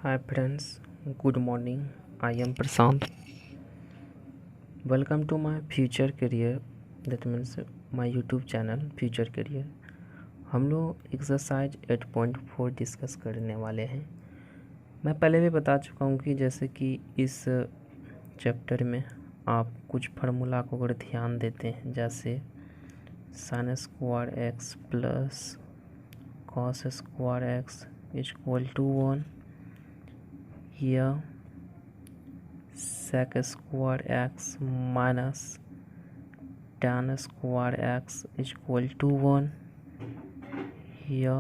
Hi friends, good morning. I am Prashant. Welcome to my future career. That means my YouTube channel Future Career. हम लोग exercise 8.4 discuss करने वाले हैं। मैं पहले भी बता चुका हूँ कि जैसे कि इस चैप्टर में आप कुछ फार्मूला को अगर ध्यान देते हैं, जैसे sine square x plus cos square x equal to 1 या sec square x minus tan square x equal to 1 या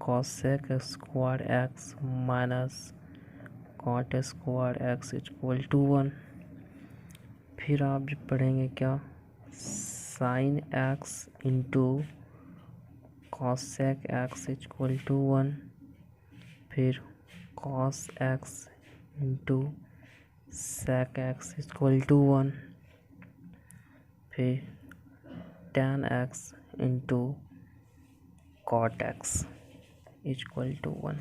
cosec square x minus cot square x equal to 1। फिर आप पढ़ेंगे क्या, sin x into cosec x equal to 1, फिर cos x into sec x equal to 1, फिर tan x into cot x equal to 1।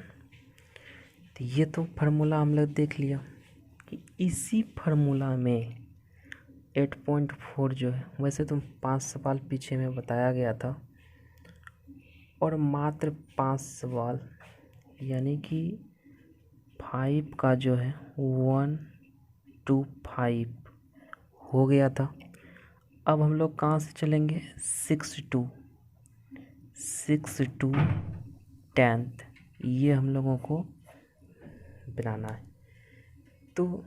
तो ये तो फार्मूला हम लोग देख लिया कि इसी फार्मूला में 8.4 जो है, वैसे तो 5 सवाल पीछे में बताया गया था और मात्र 5 सवाल यानी कि 5 का जो है 1 to 5 हो गया था। अब हम लोग कहाँ से चलेंगे, 6 to 10th ये हम लोगों को बनाना है। तो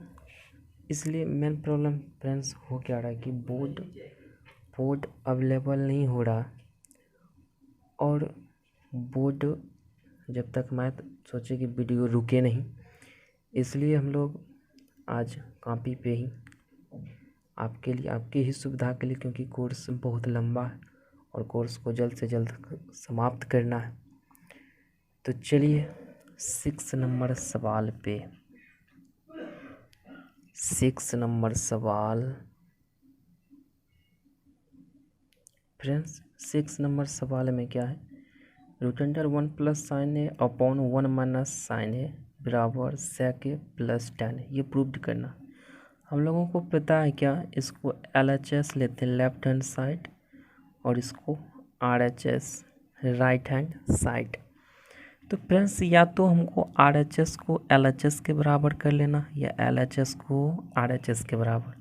इसलिए मेन प्रॉब्लम फ्रेंड्स हो क्या रहा है कि बोर्ड अवेलेबल नहीं हो रहा, और बोर्ड जब तक मैं सोचे कि वीडियो रुके नहीं, इसलिए हम लोग आज कॉपी पे ही आपके लिए, आपकी ही सुविधा के लिए, क्योंकि कोर्स बहुत लंबा है और कोर्स को जल्द से जल्द समाप्त करना है। तो चलिए 6 नंबर सवाल पे, 6 नंबर सवाल फ्रेंड्स, 6 नंबर सवाल में क्या है, root under 1 plus sine A upon 1 minus sign ए बराबर सेक ए प्लस टेन, ये प्रूव करना। हम लोगों को पता है क्या, इसको LHS लेते हैं लेफ्ट हैंड साइड और इसको RHS राइट हैंड साइड। तो फ्रेंड्स या तो हमको RHS को LHS के बराबर कर लेना या LHS को RHS के बराबर।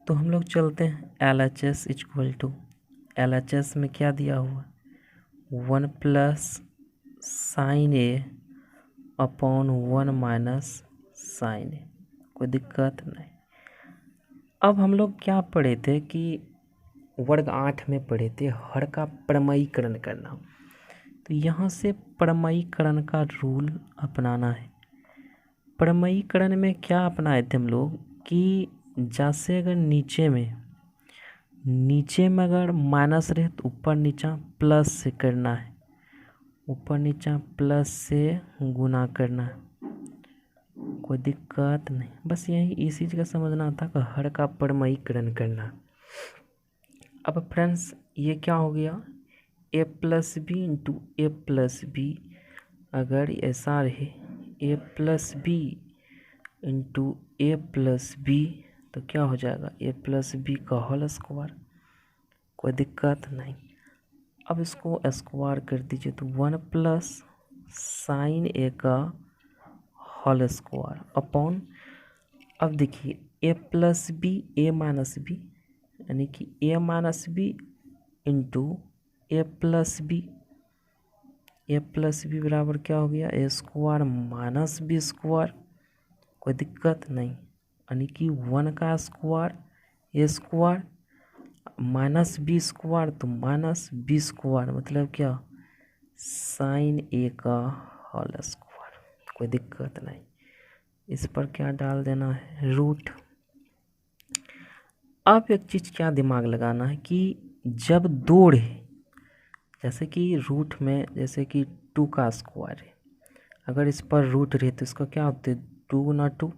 तो हम लोग चलते हैं LHS इक्वल टू, LHS में क्या दिया हुआ, 1 plus sine A upon 1 minus sign ए, कोई दिक्कत नहीं। अब हम लोग क्या पढ़े थे कि वर्ग 8 में पढ़े थे हर का प्रमेयीकरण करना। तो यहाँ से प्रमेयीकरण का रूल अपनाना है। प्रमेयीकरण में क्या अपनाए थे हम लोग कि जैसे अगर नीचे में अगर माइनस रहे तो ऊपर नीचा प्लस से करना है, ऊपर नीचा प्लस से गुना करना है, कोई दिक्कत नहीं। बस यही इस चीज़ का समझना था कि हर का प्रमेयीकरण करना। अब फ्रेंड्स ये क्या हो गया, ए प्लस बी इंटू ए प्लस बी, अगर ऐसा रहे ए प्लस बी इंटू ए प्लस बी तो क्या हो जाएगा, ए प्लस बी का होल स्क्वायर, कोई दिक्कत नहीं। अब इसको स्क्वायर कर दीजिए तो 1 प्लस साइन ए का होल स्क्वायर अपॉन, अब देखिए ए प्लस बी ए माइनस बी, यानी कि ए माइनस बी इंटू ए प्लस बी, ए प्लस बी बराबर क्या हो गया, ए स्क्वायर माइनस बी स्क्वायर, कोई दिक्कत नहीं। यानी कि 1 का square A square minus B square तो माइनस बी स्क्वायर, मतलब क्या, साइन ए का होल स्क्वायर, कोई दिक्कत नहीं। इस पर क्या डाल देना है, रूट। अब एक चीज़ क्या दिमाग लगाना है कि जब 2 रहे, जैसे कि रूट में जैसे कि 2 का स्क्वायर है, अगर इस पर रूट रहे तो इसका क्या होता है 2 गुना 2,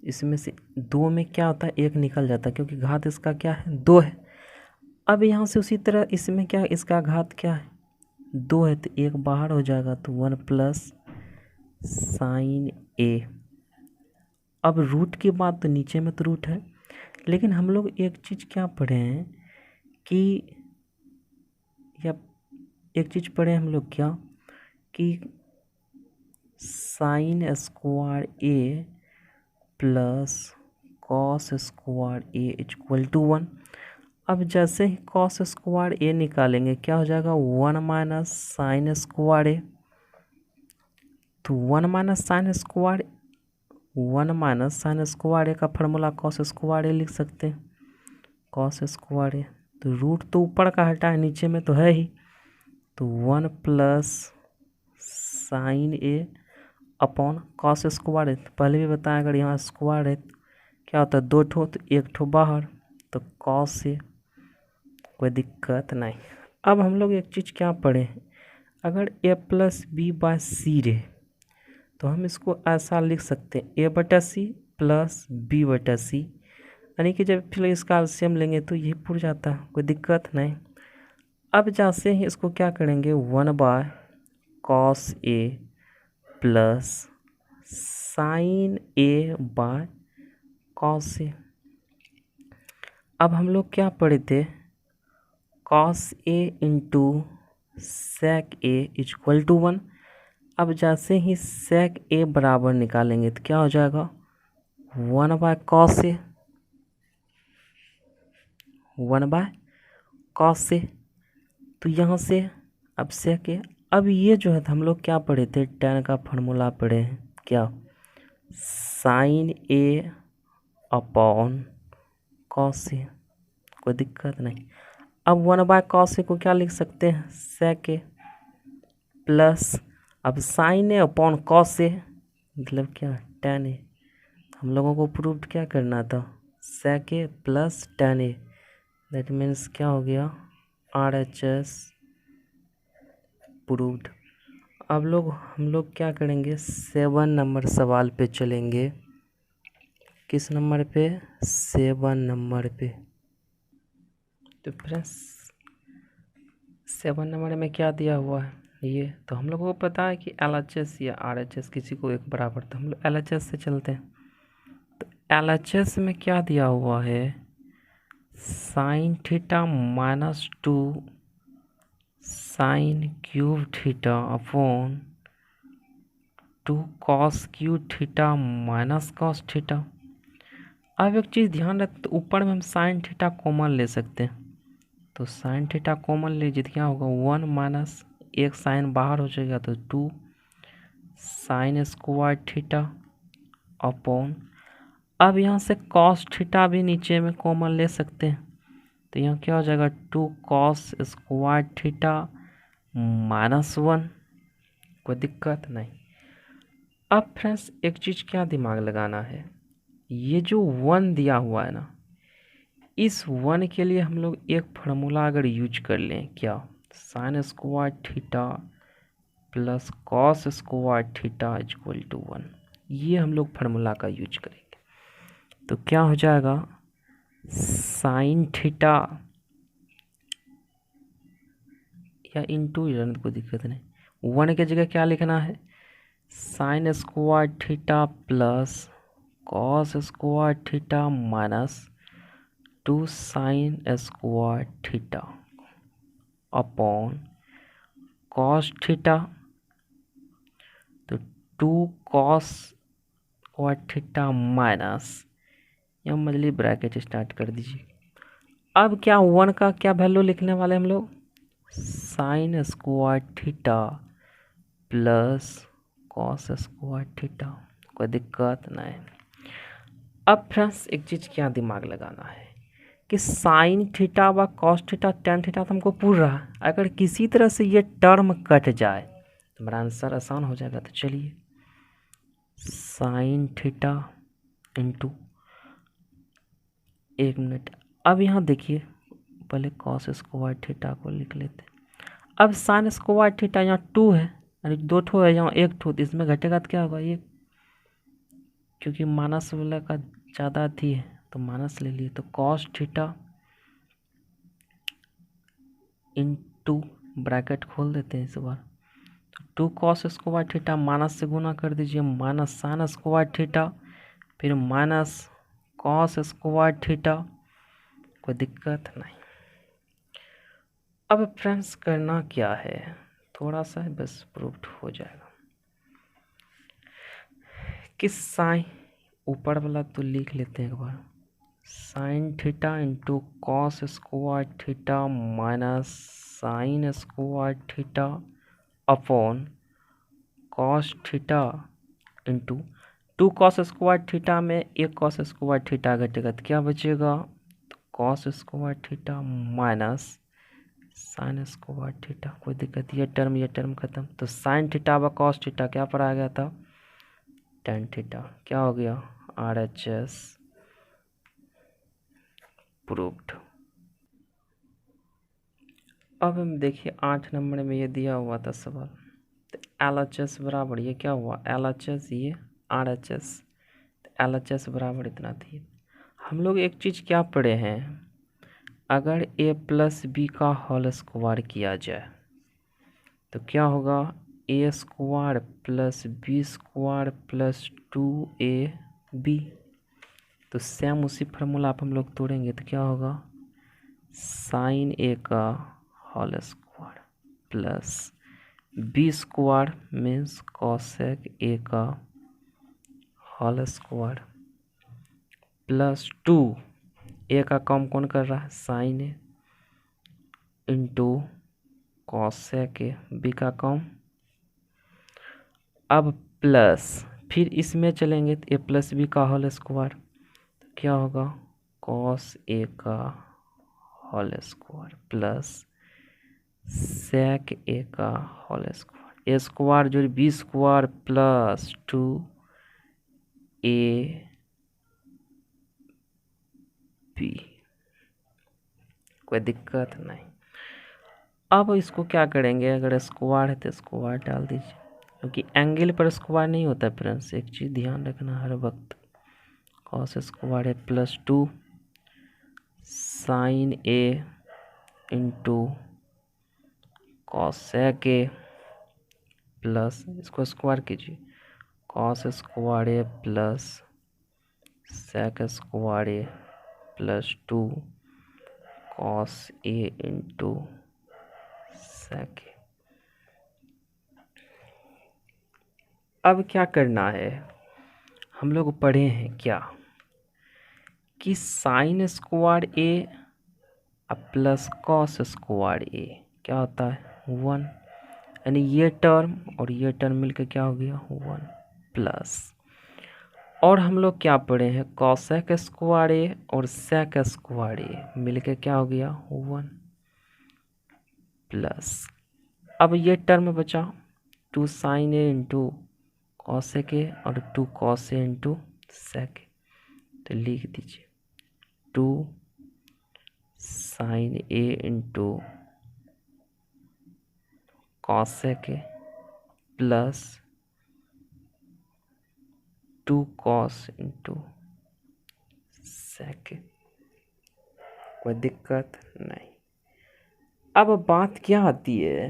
इसमें से 2 में क्या होता है 1 निकल जाता है, क्योंकि घात इसका क्या है 2 है। अब यहाँ से उसी तरह इसमें क्या, इसका घात क्या है 2 है, तो 1 बाहर हो जाएगा तो 1 प्लस साइन ए। अब रूट की बात तो नीचे में तो रूट है, लेकिन हम लोग एक चीज़ क्या पढ़े हैं कि या एक चीज़ पढ़े हम लोग क्या कि sine square A plus cos square A equal to 1। अब जैसे ही कॉस स्क्वायर ए निकालेंगे क्या हो जाएगा 1 माइनस साइन स्क्वायर ए। तो 1 माइनस साइन स्क्वायर ए का फार्मूला कॉस स्क्वायर ए लिख सकते हैं, कॉस स्क्वायर ए। तो रूट तो ऊपर का हटा है, नीचे में तो है ही, तो 1 plus sine A upon cos square A. तो पहले भी बताया अगर यहाँ स्क्वायर है क्या होता है 2 ठो, तो 1 ठो बाहर, तो कॉस से कोई दिक्कत नहीं। अब हम लोग एक चीज़ क्या पढ़े, अगर a प्लस बी बाय सी रहे तो हम इसको ऐसा लिख सकते हैं a बटा सी प्लस बी बटा सी, यानी कि जब फिर इसका एलसीएम लेंगे तो ये पूरा जाता है, कोई दिक्कत नहीं। अब जैसे ही इसको क्या करेंगे 1 by cos A plus sine A by cos A. अब हम लोग क्या पढ़े थे, cos A into sec A equal to 1। अब जैसे ही सेक ए बराबर निकालेंगे तो क्या हो जाएगा 1 by cos A, 1 by cos A. तो यहाँ से अब सेक ए, अब ये जो है हम लोग क्या पढ़े थे, tan का फार्मूला पढ़े हैं क्या, साइन ए अपॉन कॉस ए, कोई दिक्कत नहीं। अब 1 बाय कॉस ए को क्या लिख सकते हैं सेक ए प्लस, अब साइन ए अपॉन कॉस ए मतलब क्या tan ए। हम लोगों को प्रूव क्या करना था, sec A plus tan A, that means क्या हो गया RHS प्रूव्ड। अब हम लोग क्या करेंगे 7 नंबर सवाल पे चलेंगे। किस नंबर पे, 7 नंबर पे। तो फ्रेंड्स 7 नंबर में क्या दिया हुआ है, ये तो हम लोगों को पता है कि LHS या RHS किसी को एक बराबर, तो हम लोग LHS से चलते हैं। तो LHS में क्या दिया हुआ है, sine theta minus 2 sine cube theta upon 2 cos cube theta minus cos theta. अब एक चीज़ ध्यान रख, तो ऊपर में हम साइन थीटा कॉमन ले सकते हैं, तो साइन थीटा कॉमन लीजिए तो क्या होगा 1 माइनस एक साइन बाहर हो जाएगा तो 2 साइन स्क्वायर थीटा अपॉन, अब यहाँ से कॉस थीटा भी नीचे में कॉमन ले सकते हैं, तो यहाँ क्या हो जाएगा 2 कॉस स्क्वायर थीटा माइनस 1, कोई दिक्कत नहीं। अब फ्रेंड्स एक चीज़ क्या दिमाग लगाना है, ये जो 1 दिया हुआ है ना, इस 1 के लिए हम लोग एक फार्मूला अगर यूज कर लें क्या, sine square theta plus cos square theta equal to 1, ये हम लोग फार्मूला का यूज करेंगे। तो क्या हो जाएगा साइन थीटा या इंटू, कोई दिक्कत नहीं, 1 की जगह क्या लिखना है sign square theta plus cos square theta minus 2 sign square theta upon cos theta, तो 2 कॉस स्क्वायर थीटा माइनस, या मजली ब्रैकेट स्टार्ट कर दीजिए। अब क्या 1 का क्या वैल्यू लिखने वाले हम लोग, sign square theta plus cos square theta, कोई दिक्कत नहीं। अब फ्रेंड्स एक चीज़ क्या दिमाग लगाना है कि साइन थीटा व कॉस थीटा टेन थीटा तो हमको पूरा रहा, अगर किसी तरह से ये टर्म कट जाए तो हमारा आंसर आसान हो जाएगा। तो चलिए साइन थीटा इंटू, एक मिनट, अब यहाँ देखिए पहले कॉस स्क्वायर थीटा को लिख लेते हैं। अब साइन स्क्वायर थीटा यहाँ 2 है, यानी 2 ठो है, यहाँ 1 ठो, तो इसमें घटेगा तो क्या होगा ये, क्योंकि माइनस वाला का ज़्यादा थी है तो माइनस ले लिए, तो कॉस थीटा इंटू ब्रैकेट खोल देते हैं इस बार, 2 कॉस स्क्वायर थीटा माइनस से गुना कर दीजिए, माइनस साइन स्क्वायर थीटा, फिर माइनस कॉस स्क्वायर थीटा, कोई दिक्कत नहीं। अब फ्रेंड्स करना क्या है, थोड़ा सा बस प्रूफ्ड हो जाएगा कि साइन ऊपर वाला तो लिख लेते हैं एक बार, sine theta into cos square theta minus sine square theta upon cos theta into 2 cos square theta में 1 कॉस स्क्वायर थीटा घटेगा तो क्या बचेगा, तो cos square theta minus sine square theta, कोई दिक्कत, ये टर्म खत्म, तो साइन थीटा व कॉस थीटा क्या पर आ गया था, टेन थीटा, क्या हो गया, RHS प्रूव्ड। अब हम देखिए 8 नंबर में ये दिया हुआ था सवाल, तो LHS बराबर ये क्या हुआ, LHS ये RHS, तो LHS बराबर इतना थी। हम लोग एक चीज़ क्या पढ़े हैं, अगर a प्लस बी का होल स्क्वायर किया जाए तो क्या होगा, a square plus B square plus 2ab, तो सेम उसी फार्मूला आप हम लोग तोड़ेंगे तो क्या होगा, साइन ए का whole square plus B square means cosec A का होल स्क्वायर प्लस 2 ए का कम कौन कर रहा है, sine A into cosec A, B का कम, अब प्लस फिर इसमें चलेंगे तो ए प्लस बी का होल स्क्वायर, तो क्या होगा, कॉस ए का whole square plus sec A का होल स्क्वायर, ए स्क्वायर जो बी स्क्वायर प्लस 2ab, कोई दिक्कत नहीं। अब इसको क्या करेंगे, अगर स्क्वायर है तो स्क्वायर डाल दीजिए, क्योंकि एंगल पर स्क्वायर नहीं होता है फ्रेंड्स, एक चीज़ ध्यान रखना हर वक्त, कॉस स्क्वायर है plus 2 sine A into cosec A plus, इसको स्क्वायर कीजिए, cos square A plus sec square A plus 2 cos A into sec A. अब क्या करना है, हम लोग पढ़े हैं क्या कि sine square A plus cos square ए क्या होता है 1, यानी ये टर्म और ये टर्म मिलकर क्या हो गया 1 प्लस, और हम लोग क्या पढ़े हैं, कॉसेक स्क्वायर ए और सेक स्क्वायर ए मिलकर क्या हो गया 1 प्लस, अब ये टर्म बचा 2 sine A into cosec A और 2 कॉस ए इंटू सेक ए, तो लिख दीजिए 2 sine A into cosec A plus 2 cos into sec, कोई दिक्कत नहीं। अब बात क्या आती है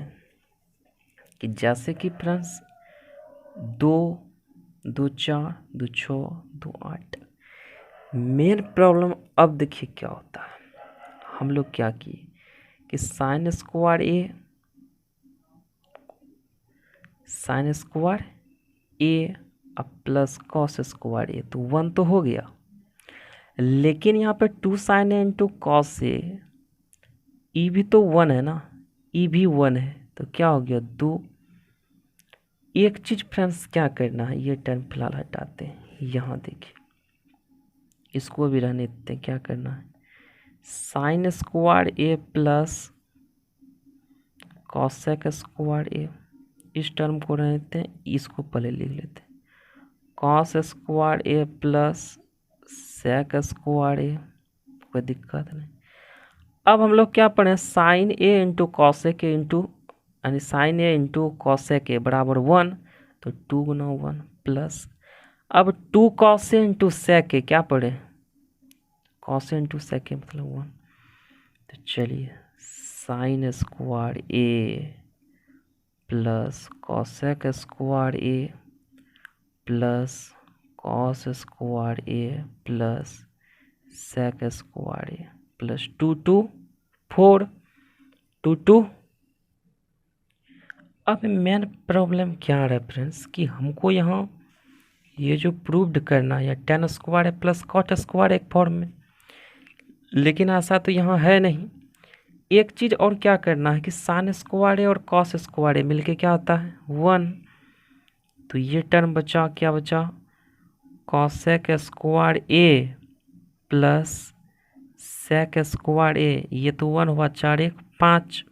कि जैसे कि फ्रेंड्स 2 2 4 2 6 2 8, मेन प्रॉब्लम अब देखिए क्या होता है, हम लोग क्या किए कि sine square A plus cos square A, तो 1 तो हो गया, लेकिन यहाँ पे 2 sine A into cos A, ई भी तो 1 है ना, ई भी 1 है, तो क्या हो गया 2। एक चीज फ्रेंड्स क्या करना है, ये टर्म फिलहाल हटाते हैं, यहाँ देखिए इसको भी रहने देते हैं, क्या करना है, sign square A plus cosec square ए, इस टर्म को रहने देते हैं, इसको पहले लिख लेते हैं, cos square A plus sec square A, कोई दिक्कत नहीं। अब हम लोग क्या पढ़े, sine A into cosec A into, यानी sine A into cosec A बराबर 1, तो 2 गुना 1 प्लस, अब 2 कॉस ए इंटू सेक ए क्या पढ़े, कॉस ए इंटू सेक ए मतलब 1, तो चलिए sign square A plus cosec square A plus cos square A plus sec square A plus 2 2 4 2 2। अब मेन प्रॉब्लम क्या है फ्रेंड्स कि हमको यहाँ ये जो प्रूव्ड करना है टेन स्क्वायर है प्लस कॉट स्क्वायर एक फॉर्म में, लेकिन ऐसा तो यहाँ है नहीं। एक चीज़ और क्या करना है कि साइन स्क्वायर और कॉस स्क्वायर मिलके क्या होता है 1। तो ये टर्म बचा, क्या बचा, cosec square A plus sec square ए, ये तो 1 हुआ, 4 1 5,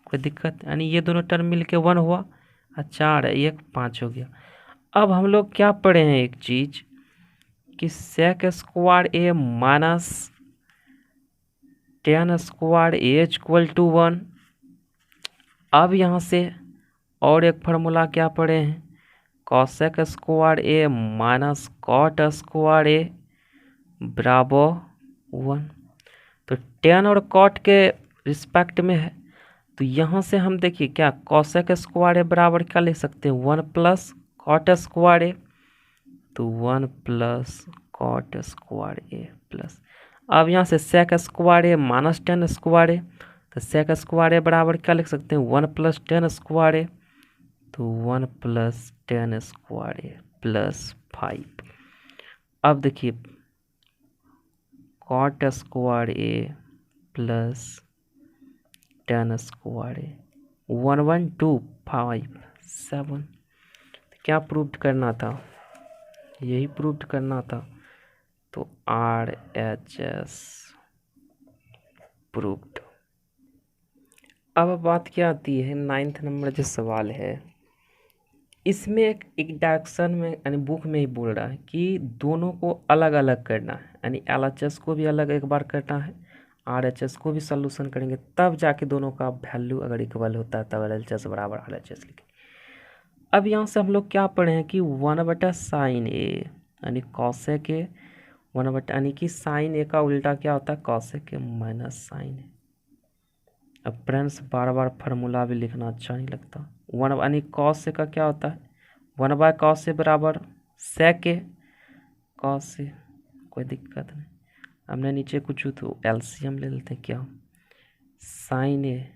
कोई दिक्कत, यानी ये दोनों टर्म मिलके 1 हुआ और 4 1 5 हो गया। अब हम लोग क्या पढ़े हैं एक चीज़ कि sec square A minus tan square A equal to 1। अब यहाँ से और एक फार्मूला क्या पढ़े हैं, cosec square A minus cot square ए बराबर 1। तो टेन और कॉट के रिस्पेक्ट में है, तो यहाँ से हम देखिए क्या कॉसेक स्क्वायर ए बराबर क्या लिख सकते हैं 1 प्लस कॉट स्क्वायर ए, तो 1 plus cot square A plus, अब यहाँ से सेक square A minus tan square A, तो सेक स्क्वायर ए बराबर क्या लिख सकते हैं 1 प्लस टेन स्क्वायर ए, तो 1 plus ten square A plus 5। अब देखिए cot square A plus ten square ए 1 1 2 5 7, क्या प्रूव्ड करना था, यही प्रूव्ड करना था, तो RHS प्रूव्ड। अब बात क्या आती है 9th नंबर जो सवाल है, इसमें एक डायरेक्शन में यानी बुक में ही बोल रहा है कि दोनों को अलग अलग करना है, यानी LHS को भी अलग एक बार करना है, RHS को भी सोल्यूशन करेंगे, तब जाके दोनों का वैल्यू अगर इक्वल होता है तब LHS बराबर RHS लिखेंगे। अब यहाँ से हम लोग क्या पढ़े हैं कि 1/sin ए यानी कॉसेक ए 1 यानी कि साइन ए का उल्टा क्या होता है कॉसेक ए माइनस साइन ए। अब फ्रेंड्स बार बार फार्मूला भी लिखना अच्छा नहीं लगता, 1 यानी कॉस ए का क्या होता है 1/cos ए बराबर सेक ए कॉस ए, कोई दिक्कत नहीं। हमने नीचे कुछ तो LCM ले लेते हैं, क्या साइन ए,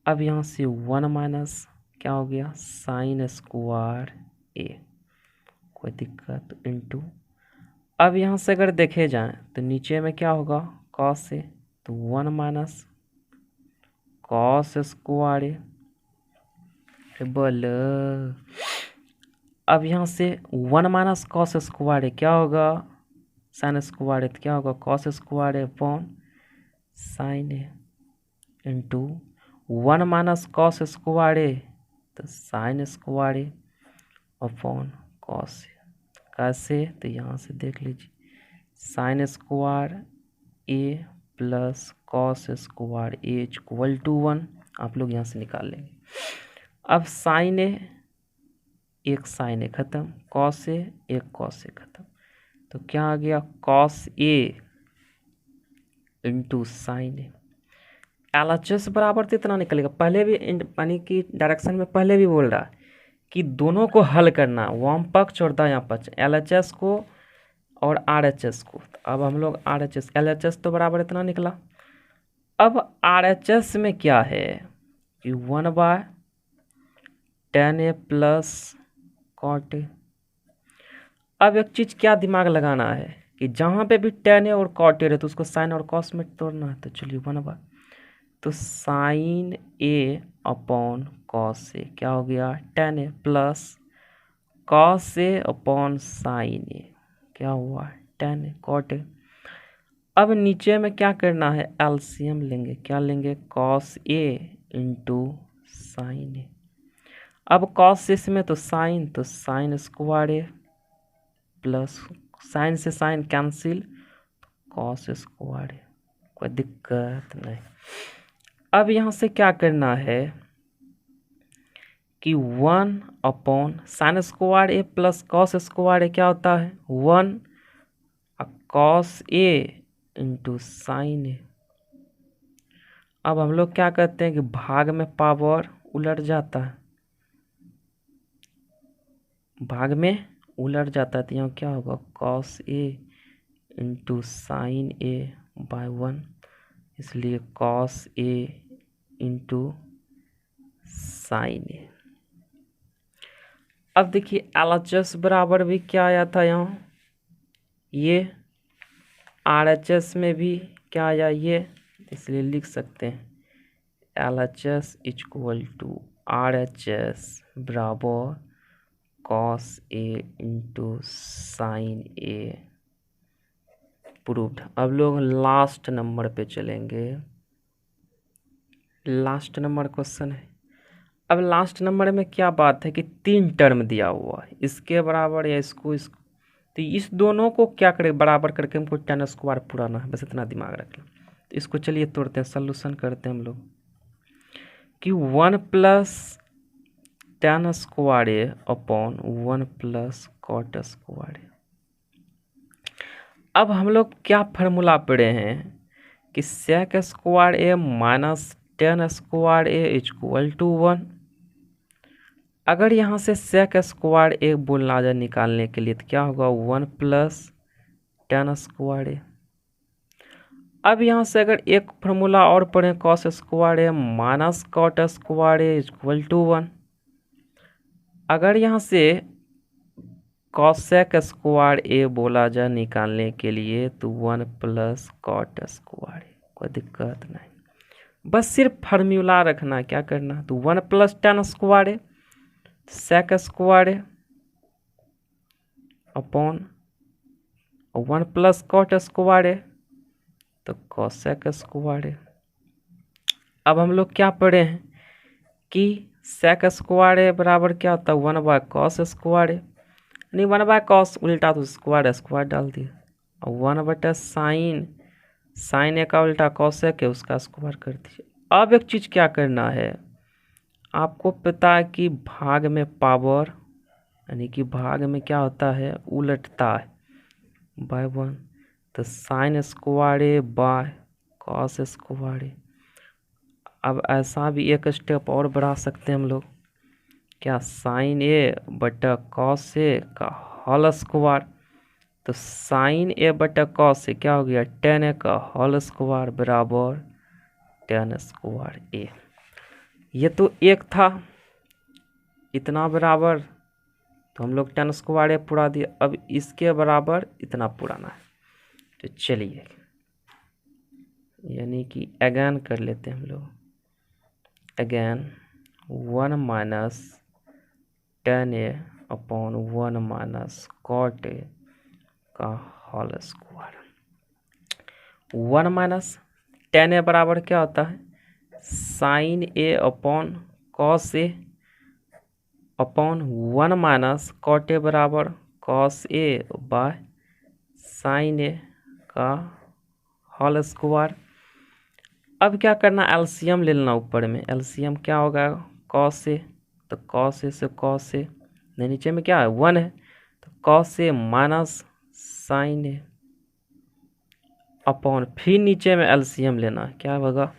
अब यहाँ से 1 माइनस क्या हो गया साइन स्क्वायर ए, कोई दिक्कत, इनटू, अब यहाँ से अगर देखे जाएं तो नीचे में क्या होगा कॉस ए, तो 1 माइनस कॉस स्क्वायर ए, बोल, अब यहाँ से 1 माइनस कॉस स्क्वायर ए क्या होगा साइन स्क्वायर ए, तो क्या होगा cos square A upon sine A, into 1 minus cos square A तो sine square A upon cos A, कैसे, तो यहाँ से देख लीजिए sine square A plus cos square A equal to 1, आप लोग यहाँ से निकाल लेंगे। अब साइन ए एक साइन ए खत्म, कॉस ए एक कॉस ए खत्म, तो क्या आ गया cos A into sine A. LHS बराबर तो इतना निकलेगा, पहले भी यानी कि डायरेक्शन में पहले भी बोल रहा है कि दोनों को हल करना, वाम पक्ष और दायां पक्ष, LHS को और RHS को। अब हम लोग RHS LHS तो बराबर इतना निकला। अब RHS में क्या है कि 1/tan A plus cot A. अब एक चीज़ क्या दिमाग लगाना है कि जहाँ पे भी tan ए और कॉट ए रहे तो उसको साइन और कॉस में तोड़ना है, तो चलिए 1/, तो साइन ए अपॉन कॉस ए क्या हो गया tan A plus cos A upon sine ए क्या हुआ tan ए कॉट ए। अब नीचे में क्या करना है LCM लेंगे, क्या लेंगे कॉस ए इंटू साइन ए। अब कॉस इसमें तो sine square A plus sign से sign cancel cos square A, कोई दिक्कत नहीं। अब यहाँ से क्या करना है कि 1 upon sine square A plus cos square ए क्या होता है 1 कॉस ए इंटू साइन ए। अब हम लोग क्या करते हैं कि भाग में पावर उलट जाता है, भाग में उलट जाता है तो यहाँ क्या होगा, cos A into sine A bye 1, इसलिए कॉस ए इंटू साइन ए। अब देखिए LHS बराबर भी क्या आया था यहाँ, ये RHS में भी क्या आया ये, इसलिए लिख सकते हैं LHS इक्वल टू RHS बराबर cos A into sine A. Proved. अब लोग लास्ट नंबर पे चलेंगे। लास्ट नंबर क्वेश्चन है। अब लास्ट नंबर में क्या बात है कि 3 टर्म दिया हुआ है, इसके बराबर या इसको तो इस दोनों को क्या करें, बराबर करके हमको tan स्क्वायर पुराना है, बस इतना दिमाग रख लो। तो इसको चलिए तोड़ते हैं, सॉल्यूशन करते हैं हम लोग कि 1 plus tan square A upon 1 plus cot square A. अब हम लोग क्या फार्मूला पढ़े हैं कि sec square A minus tan square A equal to 1। अगर यहाँ से सेक स्क्वायर ए बोलना जाए निकालने के लिए तो क्या होगा, 1 प्लस tan स्क्वायर ए। अब यहाँ से अगर एक फार्मूला और पढ़ें cos square A minus cot square A equal to 1। अगर यहाँ से कॉसेक स्क्वायर ए बोला जाए निकालने के लिए तो 1 प्लस कॉट स्क्वायर ए, कोई दिक्कत नहीं, बस सिर्फ फार्मूला रखना, क्या करना, तो 1 plus tan square A sec square A upon 1 plus cot square A तो कॉसेक स्क्वायर ए। अब हम लोग क्या पढ़े हैं कि सेक स्क्वायर ए बराबर क्या होता है, 1 बाय कॉस स्क्वायर ए, नहीं 1 बाय कॉस उल्टा तो स्क्वायर स्क्वायर डाल दिया, और 1 बटा साइन ए का उल्टा कॉसेक है उसका स्क्वायर कर दीजिए। अब एक चीज़ क्या करना है, आपको पता है कि भाग में पावर यानी कि भाग में क्या होता है, उलटता है बाय 1, तो sine square A by cos square A. अब ऐसा भी एक स्टेप और बढ़ा सकते हैं हम लोग, क्या, साइन ए बटा कॉस ए का होल स्क्वायर, तो साइन ए बटा कॉस ए क्या हो गया, tan ए का होल स्क्वायर बराबर tan स्क्वायर ए। ये तो एक था इतना बराबर, तो हम लोग tan स्क्वायर ए पूरा दिया, अब इसके बराबर इतना पुराना है, तो चलिए यानी कि अगेन कर लेते हैं हम लोग, again 1 minus tan A upon 1 minus cot A का whole square. 1 minus tan A बराबर क्या होता है, sine A upon cos A upon 1 minus cot A बराबर cos A by sine A का होल स्क्वायर। अब क्या करना, एलसीएम ले लेना ऊपर में, एलसीएम क्या होगा, कॉस ए, तो कॉस ए से कॉस ए, नहीं नीचे में क्या है 1 है, तो cos A minus sign A upon फिर नीचे में एलसीएम लेना, क्या होगा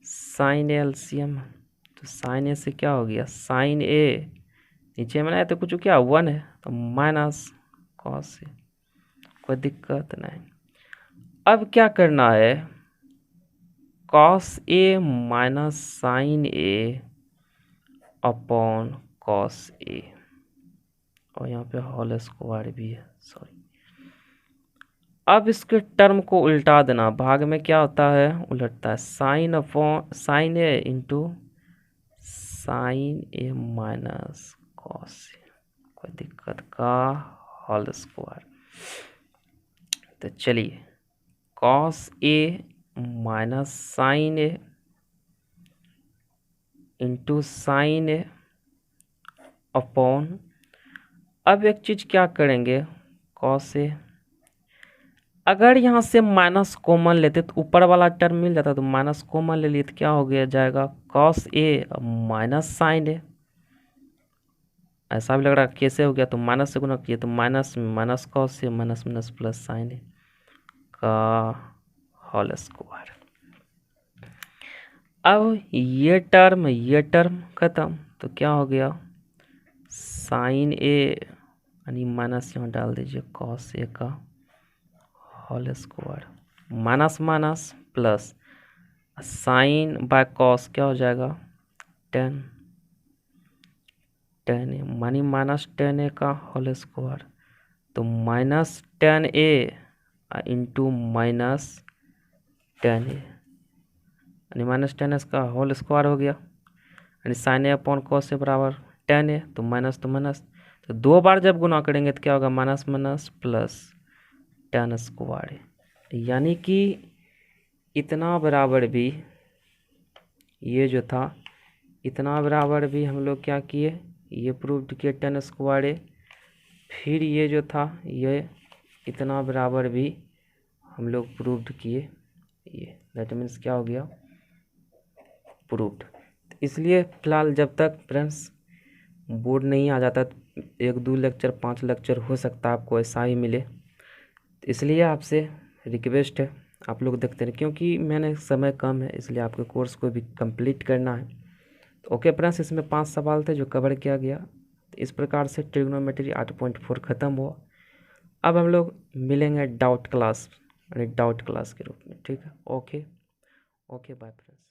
साइन ए एलसीएम, तो साइन ए से क्या हो गया, साइन ए नीचे में ना है तो कुछ क्या 1 है तो माइनस कॉस ए, कोई दिक्कत नहीं। अब क्या करना है, cos A minus sign A upon cos ए, और यहाँ पे होल स्क्वायर भी है, सॉरी। अब इसके टर्म को उल्टा देना, भाग में क्या होता है, उलटता है, sine upon sine A into sine A minus cos A, कोई दिक्कत का होल स्क्वायर। तो चलिए cos A minus sign A into sine A upon, अब एक चीज़ क्या करेंगे, कॉस ए, अगर यहाँ से माइनस कॉमन लेते तो ऊपर वाला टर्म मिल जाता, तो माइनस कॉमन ले लिए तो क्या हो गया जाएगा, कॉस ए माइनस साइन ए, ऐसा भी लग रहा कैसे हो गया, तो माइनस से गुना किए तो minus minus cos A minus minus plus sine A का होल स्क्वायर। अब ये टर्म खत्म, तो क्या हो गया, साइन ए यानी माइनस यहाँ डाल दीजिए कॉस ए का whole square minus minus plus sine by cos क्या हो जाएगा 10 ए मानी माइनस 10 ए का होल स्क्वायर तो माइनस 10 ए इंटू माइनस 10 ए यानी माइनस 10 का होल स्क्वायर हो गया यानी साइन ए अपॉन कॉस ए बराबर 10 ए तो माइनस तो 2 बार जब गुना करेंगे तो क्या होगा माइनस माइनस प्लस 10 स्क्वायर यानी कि इतना बराबर भी ये जो था इतना बराबर भी हम लोग क्या किए ये प्रूव किए 10 स्क्वायर फिर ये जो था ये इतना बराबर भी हम लोग प्रूव्ड किए ये दैट मीन्स क्या हो गया प्रूव्ड। इसलिए फ़िलहाल जब तक फ्रेंड्स बोर्ड नहीं आ जाता 1-2 लेक्चर 5 लेक्चर हो सकता है आपको ऐसा ही मिले, इसलिए आपसे रिक्वेस्ट है आप लोग देखते हैं क्योंकि मैंने समय कम है इसलिए आपके कोर्स को भी कंप्लीट करना है। तो ओके फ्रेंड्स इसमें 5 सवाल थे जो कवर किया गया। तो इस प्रकार से ट्रिग्नोमेट्री 8.4 ख़त्म हुआ। अब हम लोग मिलेंगे डाउट क्लास के रूप में, ठीक है। Okay bye friends.